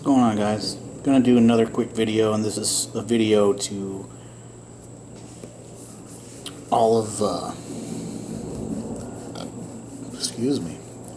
Going on, guys? Gonna do another quick video, and this is a video to all of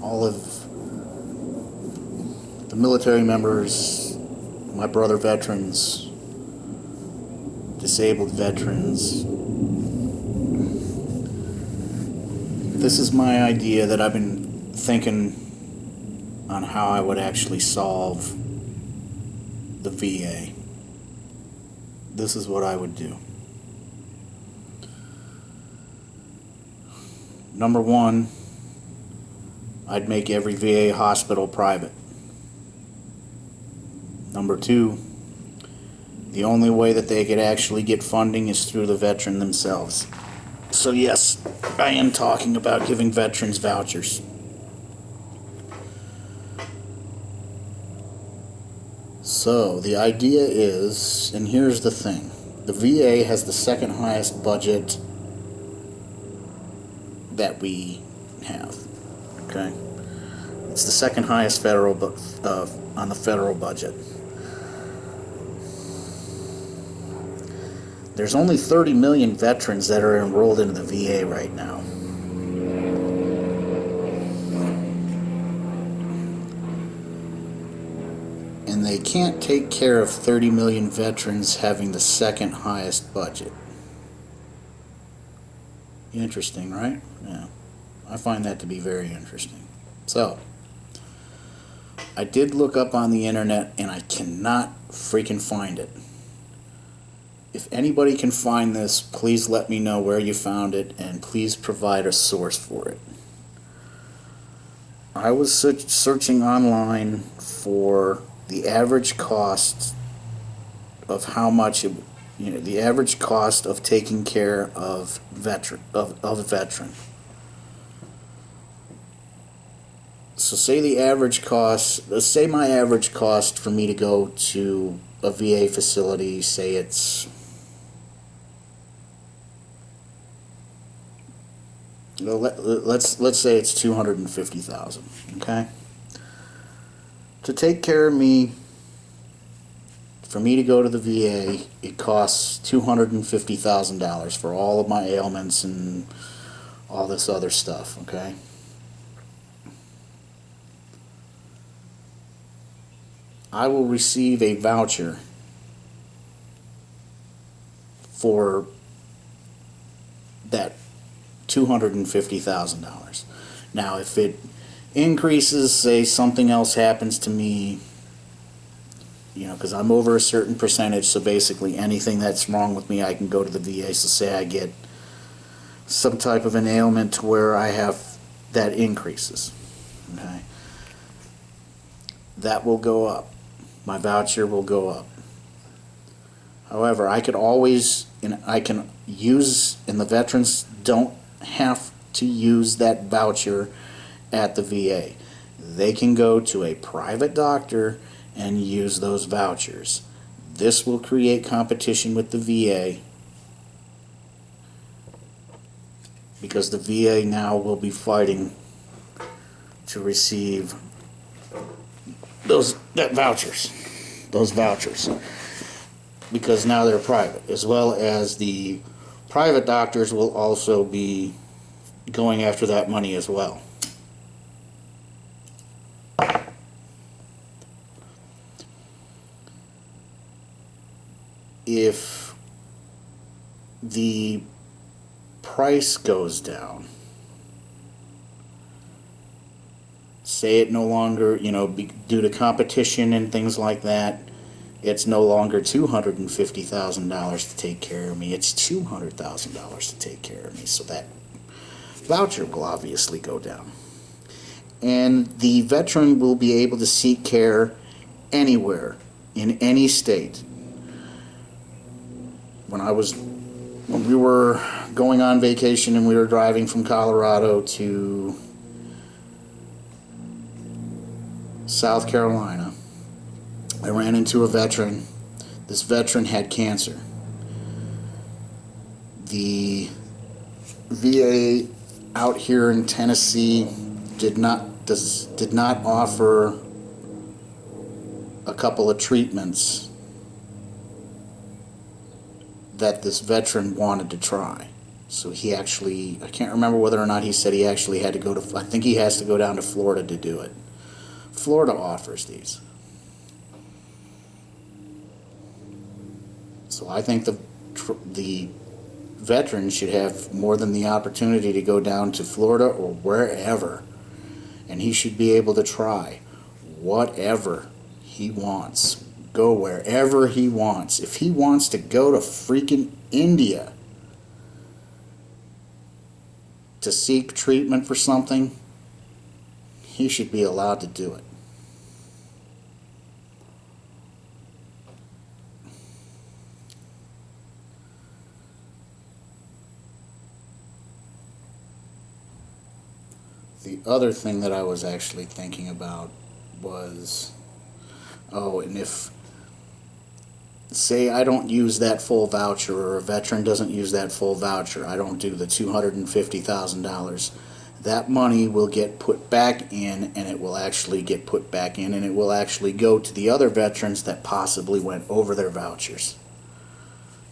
all of the military members, my brother veterans, disabled veterans. This is my idea that I've been thinking on how I would actually solve the VA. This is what I would do. Number one, I'd make every VA hospital private. Number two, the only way that they could actually get funding is through the veteran themselves. So yes, I am talking about giving veterans vouchers. So the idea is, and here's the thing, the VA has the second highest budget that we have. Okay, it's the second highest federal on the federal budget. There's only 30 million veterans that are enrolled into the VA right now. And they can't take care of 30 million veterans having the second highest budget. Interesting, right? Yeah. I find that to be very interesting. So, I did look up on the internet and I cannot freaking find it. If anybody can find this, please let me know where you found it and please provide a source for it. I was searching online for the average cost of how much the average cost of taking care of a veteran. So say the average cost, let's say my average cost for me to go to a VA facility, say it's let's say it's $250,000, okay? To take care of me, for me to go to the VA, it costs $250,000 for all of my ailments and all this other stuff, okay? I will receive a voucher for that $250,000. Now, if it increases, say something else happens to me, because I'm over a certain percentage, so basically anything that's wrong with me, I can go to the VA. So say I get some type of an ailment to where I have that increases, okay? That will go up. My voucher will go up. However, I could always, I can use, and the veterans don't have to use that voucher at the VA. They can go to a private doctor and use those vouchers. This will create competition with the VA, because the VA now will be fighting to receive those vouchers, because now they're private, as well as the private doctors will also be going after that money as well. If the price goes down, say it no longer, due to competition and things like that, it's no longer $250,000 to take care of me, it's $200,000 to take care of me. So that voucher will obviously go down. And the veteran will be able to seek care anywhere, in any state. When we were going on vacation and we were driving from Colorado to South Carolina, I ran into a veteran. This veteran had cancer. The VA out here in Tennessee did not offer a couple of treatments that this veteran wanted to try. So he actually, I can't remember whether or not he said he actually had to go to, I think he has to go down to Florida to do it. Florida offers these. So I think the veteran should have more than the opportunity to go down to Florida or wherever, and he should be able to try whatever he wants. Go wherever he wants. If he wants to go to freaking India to seek treatment for something, he should be allowed to do it. The other thing that I was actually thinking about was, oh, and if, say I don't use that full voucher, or a veteran doesn't use that full voucher, I don't do the $250,000, that money will get put back in, and it will actually get put back in, and it will actually go to the other veterans that possibly went over their vouchers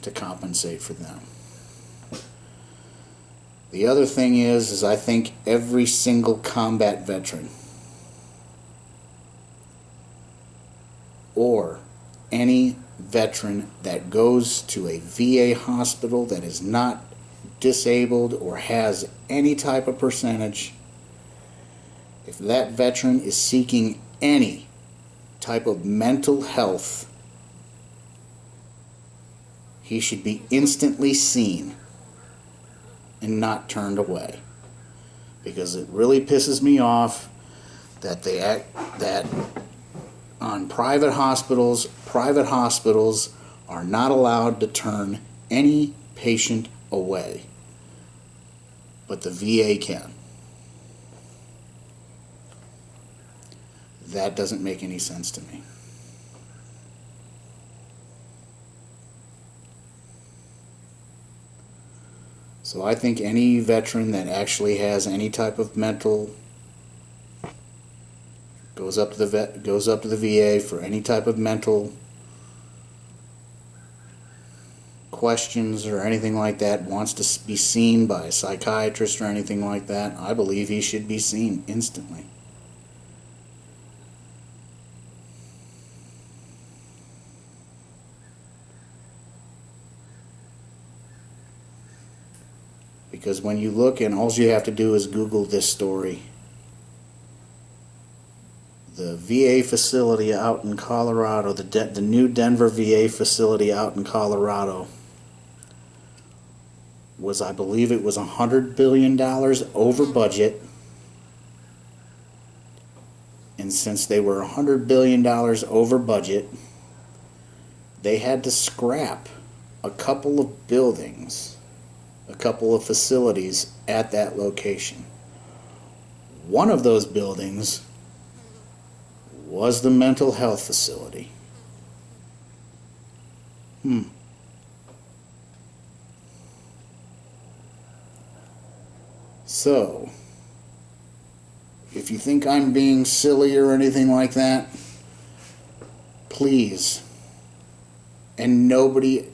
to compensate for them. The other thing is I think every single combat veteran or any veteran that goes to a VA hospital that is not disabled or has any type of percentage, if that veteran is seeking any type of mental health, he should be instantly seen and not turned away, because it really pisses me off that they act that on private hospitals are not allowed to turn any patient away, but the VA can. That doesn't make any sense to me. So I think any veteran that actually has any type of mental goes up to the VA for any type of mental questions or anything like that, wants to be seen by a psychiatrist or anything like that, I believe he should be seen instantly. Because when you look, and all you have to do is Google this story, the VA facility out in Colorado, the new Denver VA facility out in Colorado was, I believe it was $100 billion over budget. And since they were $100 billion over budget, they had to scrap a couple of buildings, a couple of facilities at that location. One of those buildings was the mental health facility. So, if you think I'm being silly or anything like that, please, and nobody,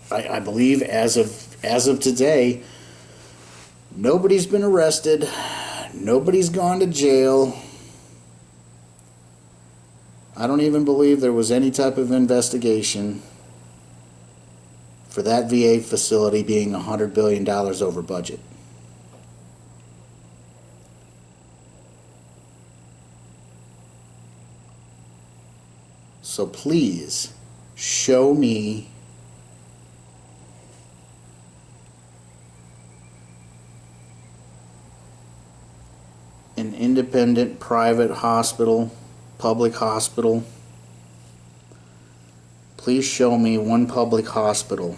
I believe as of today, nobody's been arrested, nobody's gone to jail. I don't even believe there was any type of investigation for that VA facility being $100 billion over budget. So please, show me an independent private hospital, public hospital. Please show me one public hospital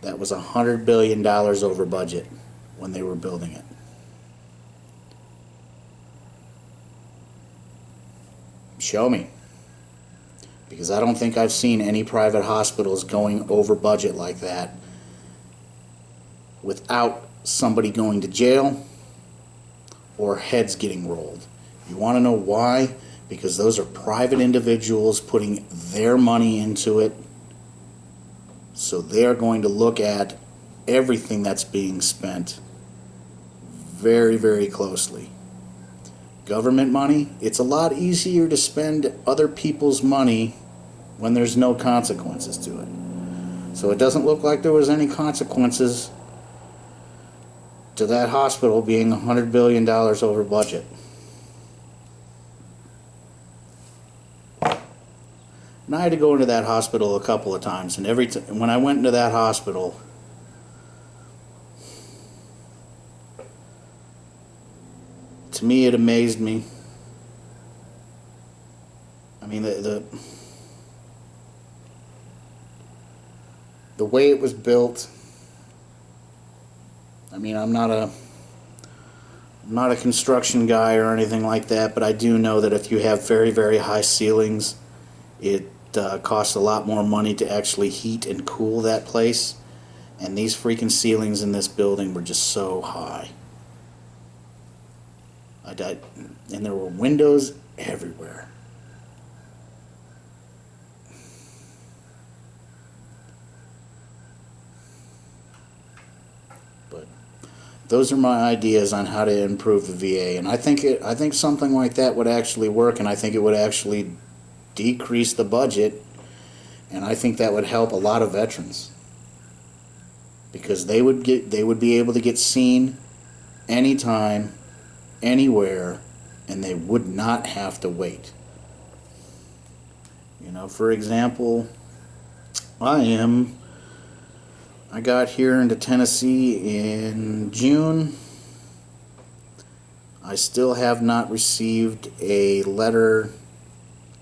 that was $100 billion over budget when they were building it. Show me. Because I don't think I've seen any private hospitals going over budget like that without somebody going to jail or heads getting rolled. You want to know why? Because those are private individuals putting their money into it. So they're going to look at everything that's being spent very, very closely. Government money, it's a lot easier to spend other people's money when there's no consequences to it. So it doesn't look like there was any consequences to that hospital being $100 billion over budget. And I had to go into that hospital a couple of times, and when I went into that hospital, to me it amazed me. I mean, the way it was built. I mean, I'm not a construction guy or anything like that, but I do know that if you have very, very high ceilings, it costs a lot more money to actually heat and cool that place. And these freaking ceilings in this building were just so high. And there were windows everywhere. But those are my ideas on how to improve the VA, and I think something like that would actually work, and I think it would actually decrease the budget, and I think that would help a lot of veterans, because they would be able to get seen anytime, anywhere, and they would not have to wait. You know, for example, I got here into Tennessee in June. I still have not received a letter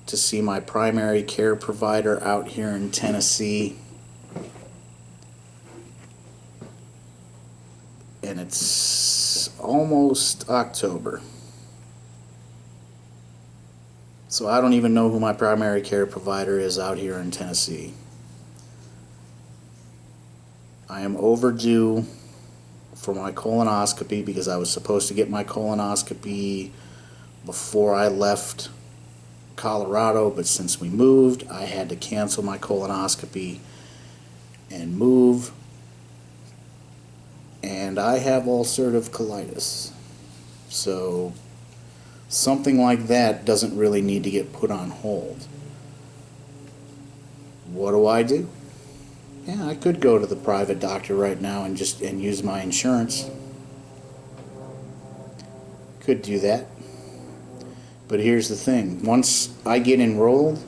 to see my primary care provider out here in Tennessee. And it's almost October. So I don't even know who my primary care provider is out here in Tennessee. I am overdue for my colonoscopy because I was supposed to get my colonoscopy before I left Colorado, but since we moved, I had to cancel my colonoscopy and move. And I have ulcerative colitis. So something like that doesn't really need to get put on hold. What do? Yeah, I could go to the private doctor right now and use my insurance. Could do that. But here's the thing. Once I get enrolled,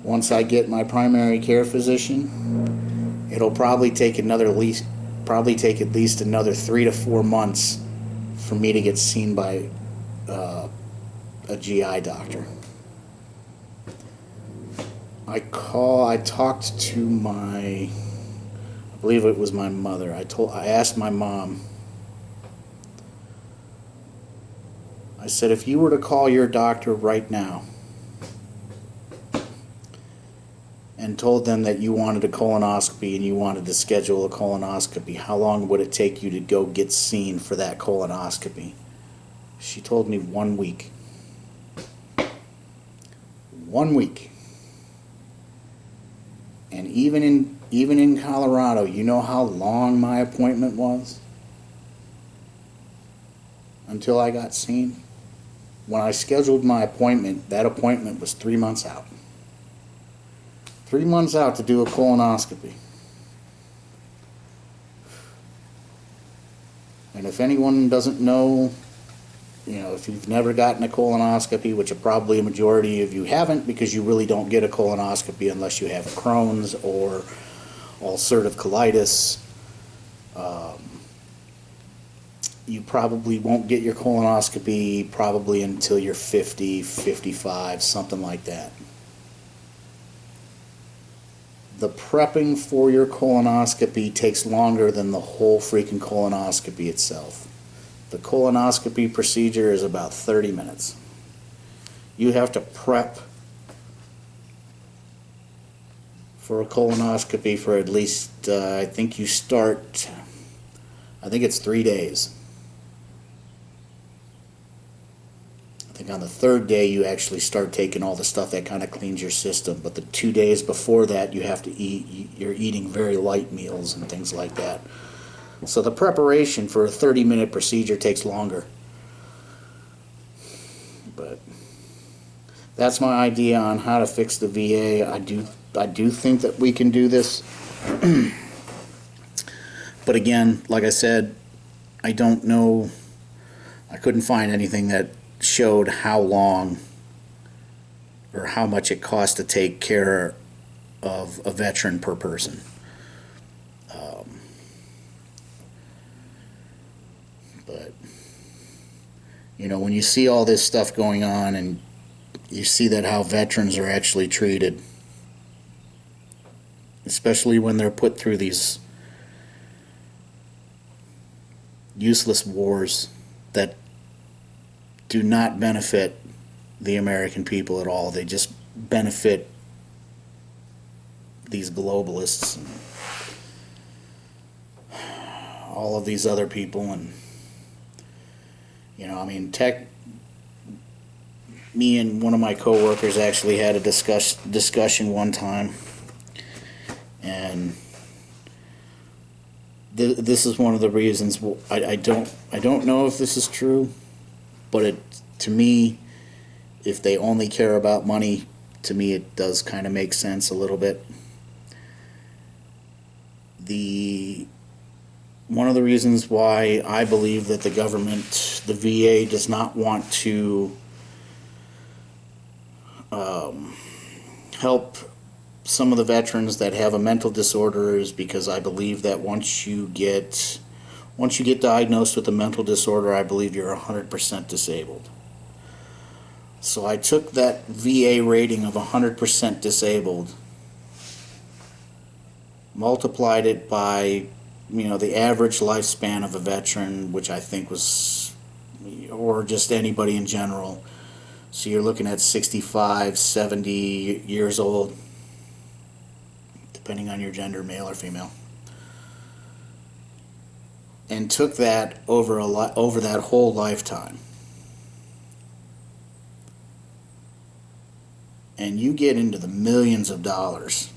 once I get my primary care physician, it'll probably take at least another 3 to 4 months for me to get seen by a GI doctor. I talked to I believe it was my mother. I asked my mom. I said, if you were to call your doctor right now and told them that you wanted a colonoscopy and you wanted to schedule a colonoscopy, how long would it take you to go get seen for that colonoscopy? She told me 1 week. 1 week. And even in Colorado, you know how long my appointment was until I got seen? When I scheduled my appointment, that appointment was 3 months out. 3 months out to do a colonoscopy. And if anyone doesn't know, if you've never gotten a colonoscopy, which probably a majority of you haven't, because you really don't get a colonoscopy unless you have Crohn's or ulcerative colitis, you probably won't get your colonoscopy probably until you're 50, 55, something like that. The prepping for your colonoscopy takes longer than the whole freaking colonoscopy itself. The colonoscopy procedure is about 30 minutes. You have to prep for a colonoscopy for at least, I think it's 3 days. think on the third day you actually start taking all the stuff that kind of cleans your system. But the 2 days before that, you have to eat. You're eating very light meals and things like that. So the preparation for a 30-minute procedure takes longer. But that's my idea on how to fix the VA. I do think that we can do this. But again, like I said, I don't know. I couldn't find anything that showed how long or how much it costs to take care of a veteran per person. But you know, when you see all this stuff going on and you see that how veterans are actually treated, especially when they're put through these useless wars that do not benefit the American people at all. They just benefit these globalists and all of these other people. And you know, I mean, me and one of my coworkers actually had a discussion one time, and this is one of the reasons. I don't know if this is true, but to me, if they only care about money, to me it does kind of make sense a little bit. One of the reasons why I believe that the government, the VA, does not want to help some of the veterans that have a mental disorder is because I believe that once you get diagnosed with a mental disorder, I believe you're 100% disabled. So I took that VA rating of 100% disabled, multiplied it by, you know, the average lifespan of a veteran, which I think was, or just anybody in general. So you're looking at 65, 70 years old, depending on your gender, male or female. And took that over that whole lifetime. And you get into the millions of dollars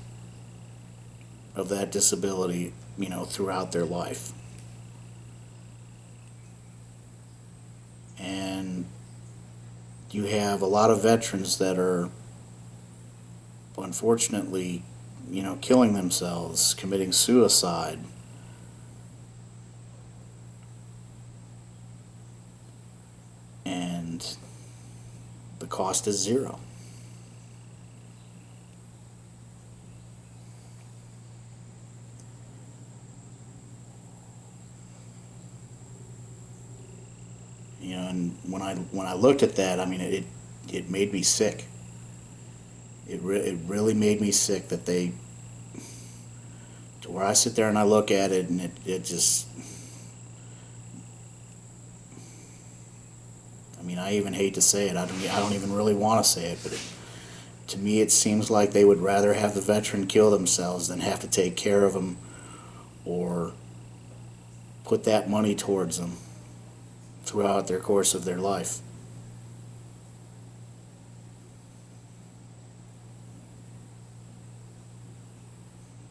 of that disability, you know, throughout their life. And you have a lot of veterans that are, unfortunately, you know, killing themselves, committing suicide. And the cost is zero. You know, and when I looked at that, I mean, it made me sick. It really made me sick that they, to where I sit there and I look at it and it just, I mean, I even hate to say it. I don't even really want to say it, but to me it seems like they would rather have the veteran kill themselves than have to take care of them or put that money towards them throughout their course of their life.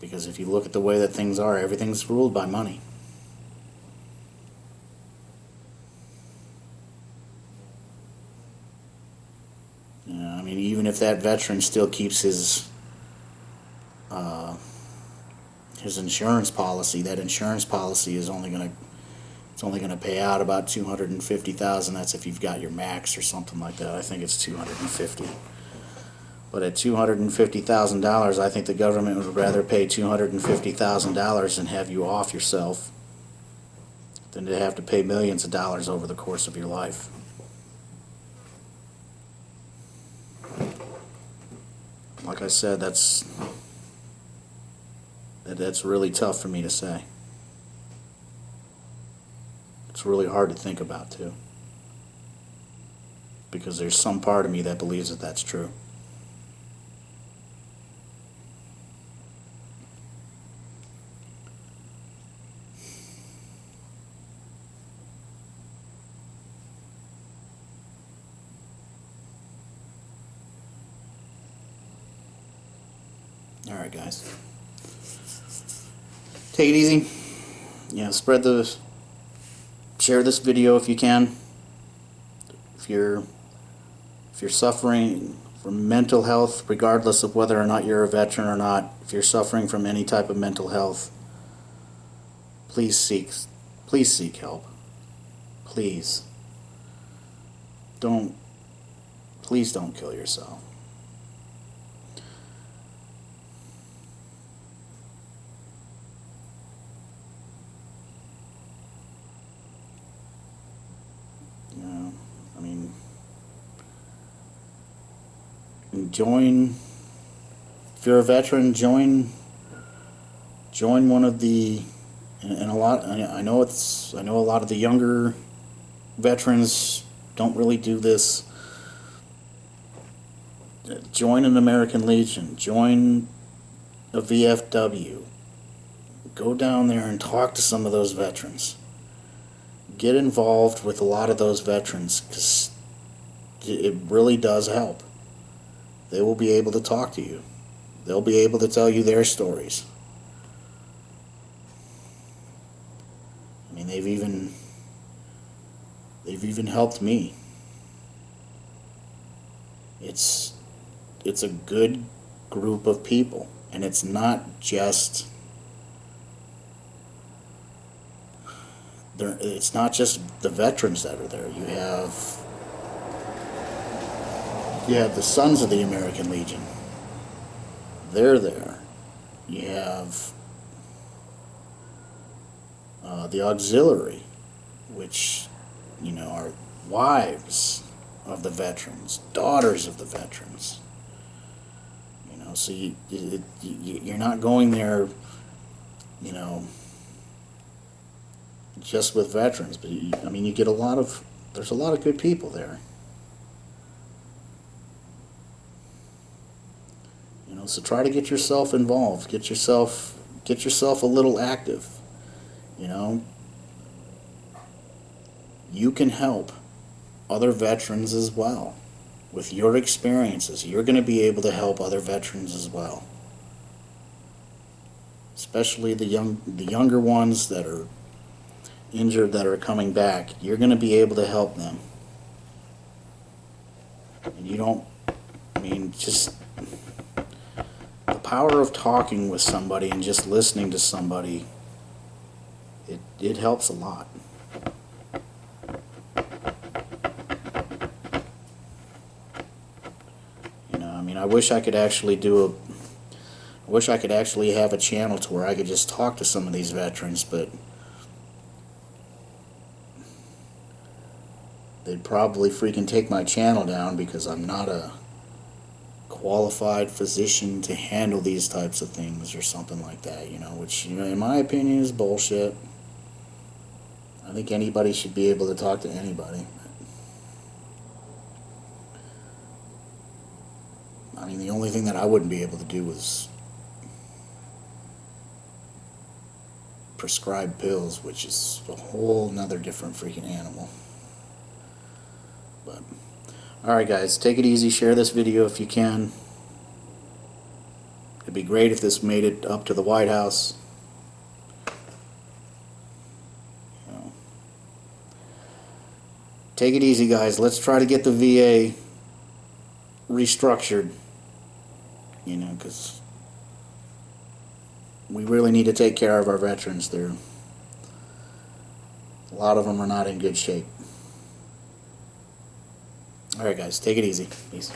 Because if you look at the way that things are, everything's ruled by money. You know, I mean, even if that veteran still keeps his insurance policy, that insurance policy is only going to pay out about $250,000. That's if you've got your max or something like that. I think it's $250,000. But at $250,000, I think the government would rather pay $250,000 and have you off yourself than to have to pay millions of dollars over the course of your life. Like I said, that's really tough for me to say. It's really hard to think about, too. Because there's some part of me that believes that that's true. Alright, guys. Take it easy. You know, share this video if you can. If you're suffering from mental health, regardless of whether or not you're a veteran or not, if you're suffering from any type of mental health, please seek help. Please don't kill yourself. You know, I mean, join, if you're a veteran, join one of the, and a lot, I know a lot of the younger veterans don't really do this. Join an American Legion, join a VFW, go down there and talk to some of those veterans. Get involved with a lot of those veterans, because it really does help. They will be able to talk to you. They'll be able to tell you their stories. I mean, they've even helped me. It's a good group of people, and it's not just it's not just the veterans that are there. You have the Sons of the American Legion. They're there. You have the auxiliary, which, you know, are wives of the veterans, daughters of the veterans. You know, so you're not going there, you know, just with veterans, but I mean, you get there's a lot of good people there. You know, so try to get yourself involved, get yourself a little active. You know, you can help other veterans as well. With your experiences, you're going to be able to help other veterans as well. Especially the younger ones that are injured, that are coming back. You're going to be able to help them. And you don't, I mean, just the power of talking with somebody and just listening to somebody, it helps a lot. You know, I mean, I wish I could actually have a channel to where I could just talk to some of these veterans, but they'd probably freaking take my channel down because I'm not a qualified physician to handle these types of things or something like that, you know, which, you know, in my opinion is bullshit. I think anybody should be able to talk to anybody. I mean, the only thing that I wouldn't be able to do is prescribe pills, which is a whole nother different freaking animal. But alright, guys, take it easy, share this video if you can. It'd be great if this made it up to the White House. You know. Take it easy, guys. Let's try to get the VA restructured, you know, because we really need to take care of our veterans. A lot of them are not in good shape. Alright, guys, take it easy. Peace.